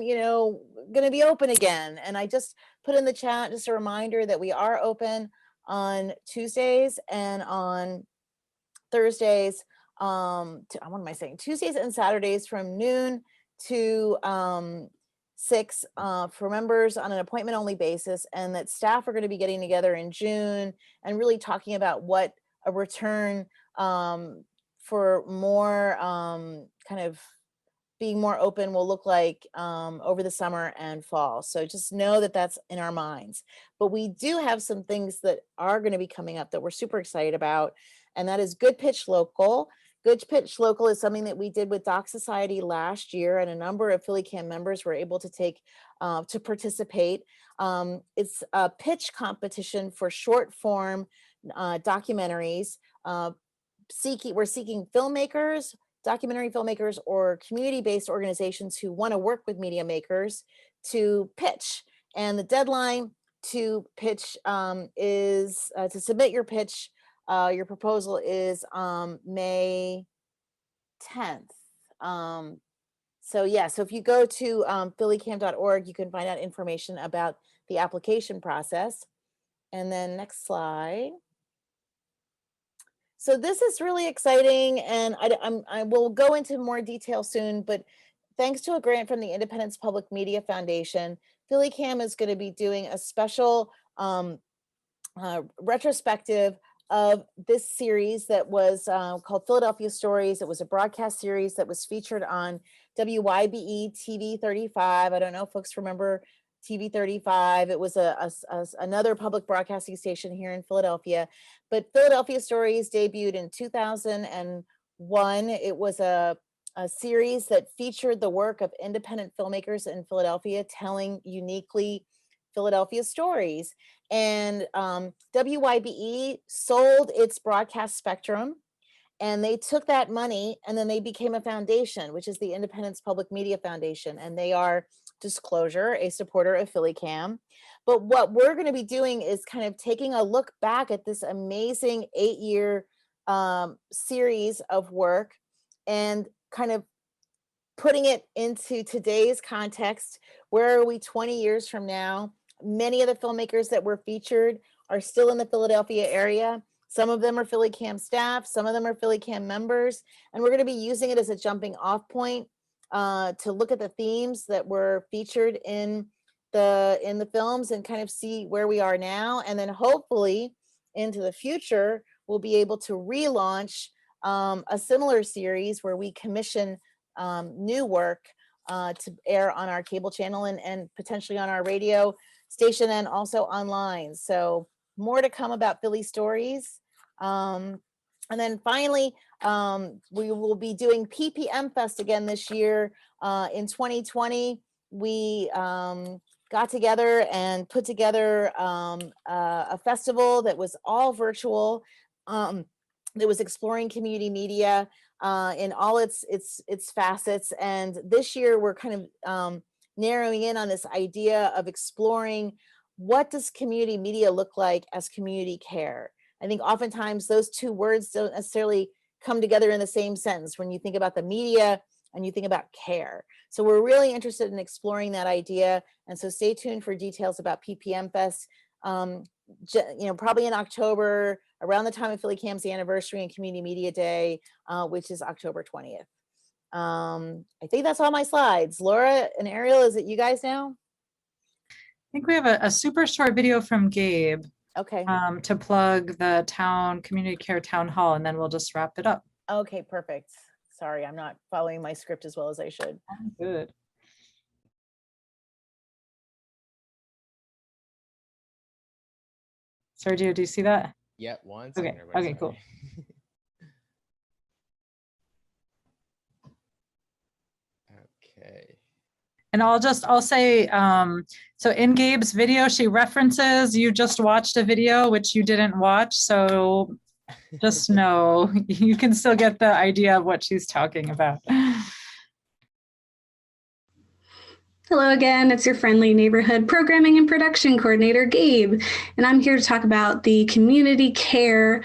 going to be open again? And I just put in the chat just a reminder that we are open on Tuesdays and on Thursdays. What am I saying? Tuesdays and Saturdays from noon to 6 for members on an appointment only basis, and that staff are going to be getting together in June and really talking about what a return for more kind of being more open will look like over the summer and fall. So just know that that's in our minds. But we do have some things that are going to be coming up that we're super excited about, and that is Good Pitch Local. Good Pitch Local is something that we did with Doc Society last year, and a number of PhillyCAM members were able to take to participate. It's a pitch competition for short form documentaries. We're seeking filmmakers, documentary filmmakers, or community-based organizations who want to work with media makers to pitch. And the deadline to pitch is to submit your pitch. Your proposal is May 10th. So if you go to phillycam.org, you can find out information about the application process. And then next slide. So this is really exciting, and I will go into more detail soon, but thanks to a grant from the Independence Public Media Foundation, PhillyCAM is going to be doing a special retrospective of this series that was called Philadelphia Stories. It was a broadcast series that was featured on WYBE TV 35. I don't know if folks remember TV 35. It was another public broadcasting station here in Philadelphia, but Philadelphia Stories debuted in 2001. It was a series that featured the work of independent filmmakers in Philadelphia telling uniquely Philadelphia stories. And WYBE sold its broadcast spectrum, and they took that money and then they became a foundation, which is the Independence Public Media Foundation. And they are, disclosure, a supporter of PhillyCAM. But what we're going to be doing is kind of taking a look back at this amazing 8-year series of work and kind of putting it into today's context. Where are we 20 years from now? Many of the filmmakers that were featured are still in the Philadelphia area. Some of them are PhillyCAM staff, some of them are PhillyCAM members, and we're going to be using it as a jumping off point to look at the themes that were featured in the films and kind of see where we are now. And then hopefully into the future, we'll be able to relaunch a similar series where we commission new work to air on our cable channel and potentially on our radio station and also online. So more to come about Philly Stories. And then finally, we will be doing PPM Fest again this year. In 2020, we got together and put together a festival that was all virtual, that was exploring community media in all its facets. And this year we're kind of narrowing in on this idea of exploring what does community media look like as community care. I think oftentimes those two words don't necessarily come together in the same sentence when you think about the media and you think about care. So we're really interested in exploring that idea. And so stay tuned for details about PPM Fest, probably in October, around the time of PhillyCAM's anniversary and Community Media Day, which is October 20th. I think that's all my slides. Laura and Ariel, is it you guys now? I think we have a super short video from Gabe. Okay. To plug the town community care town hall, and then we'll just wrap it up. Okay, perfect. Sorry, I'm not following my script as well as I should. Good. Sergio, do you see that? Yeah, one second. Okay. Okay, cool. Okay. And I'll say, so in Gabe's video, she references, you just watched a video, which you didn't watch. So just know you can still get the idea of what she's talking about. Hello again, it's your friendly neighborhood programming and production coordinator, Gabe, and I'm here to talk about the community care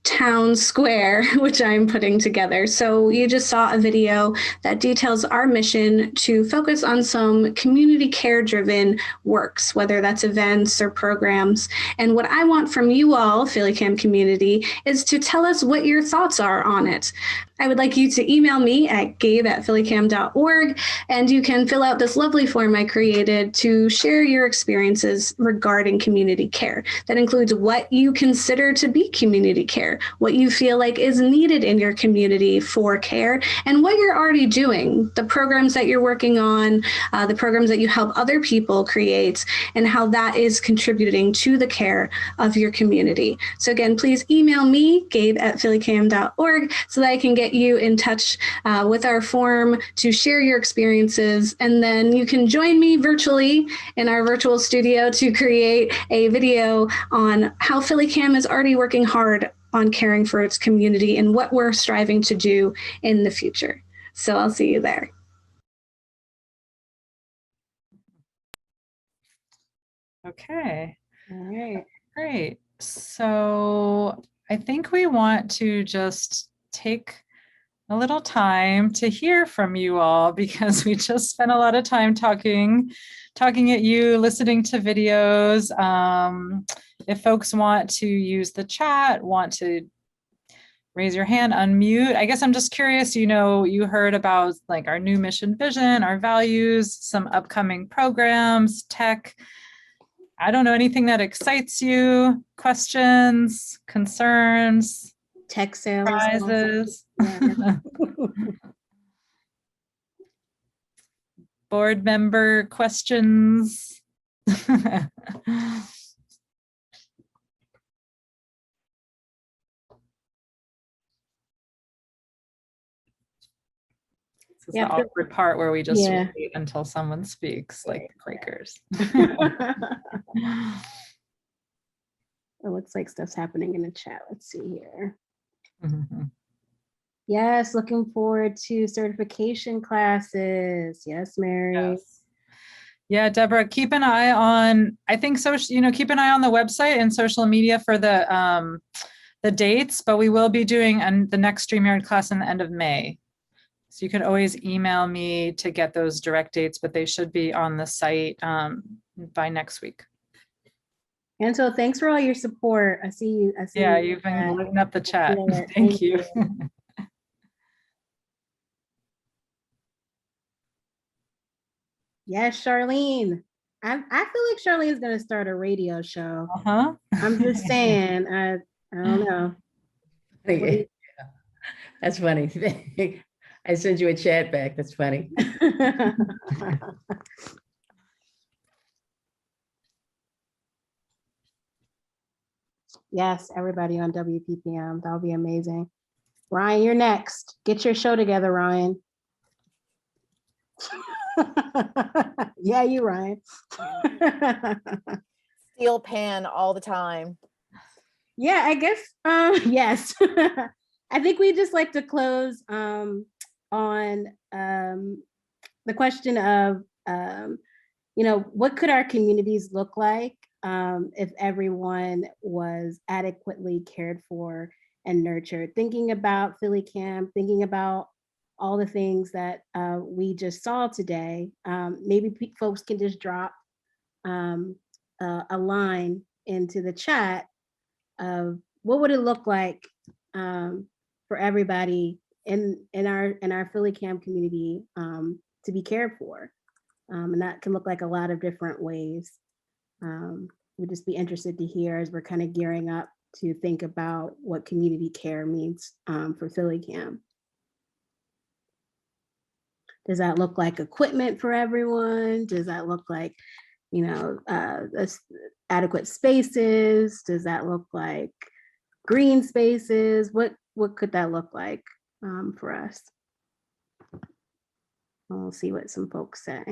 town square, which I'm putting together. So you just saw a video that details our mission to focus on some community care driven works, whether that's events or programs. And what I want from you all, PhillyCAM community, is to tell us what your thoughts are on it. I would like you to email me at gabe@phillycam.org, and you can fill out this lovely form I created to share your experiences regarding community care. That includes what you consider to be community care, what you feel like is needed in your community for care, and what you're already doing, the programs that you're working on, the programs that you help other people create, and how that is contributing to the care of your community. So again, please email me, gabe@phillycam.org, so that I can get you in touch with our form to share your experiences. And then you can join me virtually in our virtual studio to create a video on how PhillyCAM is already working hard on caring for its community and what we're striving to do in the future. So I'll see you there. Okay. All right. Great. So I think we want to just take a little time to hear from you all, because we just spent a lot of time talking at you, listening to videos. If folks want to use the chat, want to raise your hand, unmute. I guess I'm just curious, you heard about like our new mission vision, our values, some upcoming programs, tech. I don't know, anything that excites you, questions, concerns, tech sales, prizes, yeah. board member questions. This is the awkward part where we just wait until someone speaks, like the Quakers. It looks like stuff's happening in the chat. Let's see here. Mm-hmm. Yes, looking forward to certification classes. Yes, Mary. Yes. Yeah, Deborah, keep an eye on, I think keep an eye on the website and social media for the dates, but we will be doing the next StreamYard class in the end of May. So you can always email me to get those direct dates, but they should be on the site by next week. And so thanks for all your support. I see you. Yeah, you've been lighting up the chat. Thank you. Yes, Charlene. I feel like Charlene's gonna start a radio show. I'm just saying. I don't know. That's funny. I sent you a chat back. That's funny. Yes, everybody on WPPM. That would be amazing. Ryan, you're next. Get your show together, Ryan. Yeah, you, Ryan. Steel pan all the time. Yeah, I guess, yes. I think we just like to close on the question of, what could our communities look like if everyone was adequately cared for and nurtured? Thinking about PhillyCAM, thinking about all the things that we just saw today, maybe folks can just drop a line into the chat of what would it look like for everybody in our PhillyCAM community to be cared for, and that can look like a lot of different ways. We'd just be interested to hear as we're kind of gearing up to think about what community care means for PhillyCAM. Does that look like equipment for everyone? Does that look like, adequate spaces? Does that look like green spaces? What could that look like for us? We'll see what some folks say.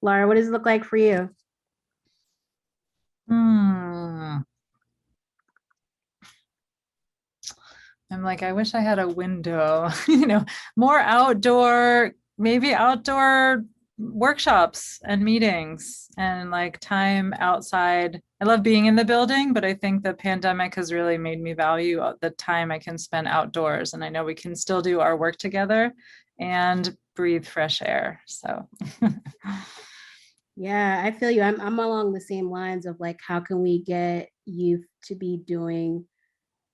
Laura, what does it look like for you? I'm like, I wish I had a window, more outdoor, maybe outdoor workshops and meetings and like time outside. I love being in the building, but I think the pandemic has really made me value the time I can spend outdoors. And I know we can still do our work together and breathe fresh air. So yeah, I feel you. I'm along the same lines of like, how can we get youth to be doing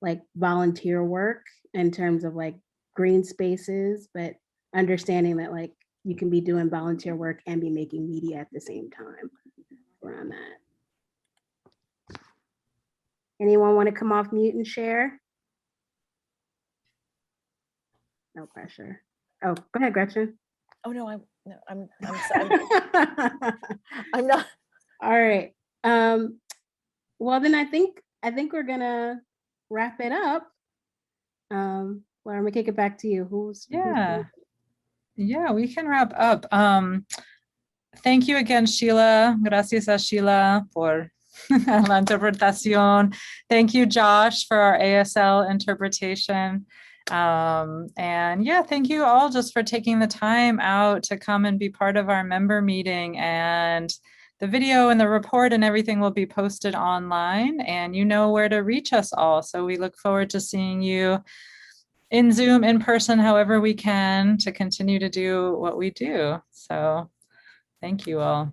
like volunteer work in terms of like green spaces, but understanding that like you can be doing volunteer work and be making media at the same time around that. Anyone want to come off mute and share? No pressure. Oh, go ahead, Gretchen. Oh no, I'm sorry. I'm not. All right. Well, then I think we're gonna wrap it up. Laura, I'm gonna kick it back to you. Yeah, we can wrap up. Thank you again, Sheila. Gracias a Sheila por la interpretación. Thank you, Josh, for our ASL interpretation. And yeah, thank you all just for taking the time out to come and be part of our member meeting. And the video and the report and everything will be posted online, and you know where to reach us all. So we look forward to seeing you in Zoom, in person, however we can, to continue to do what we do. So thank you all.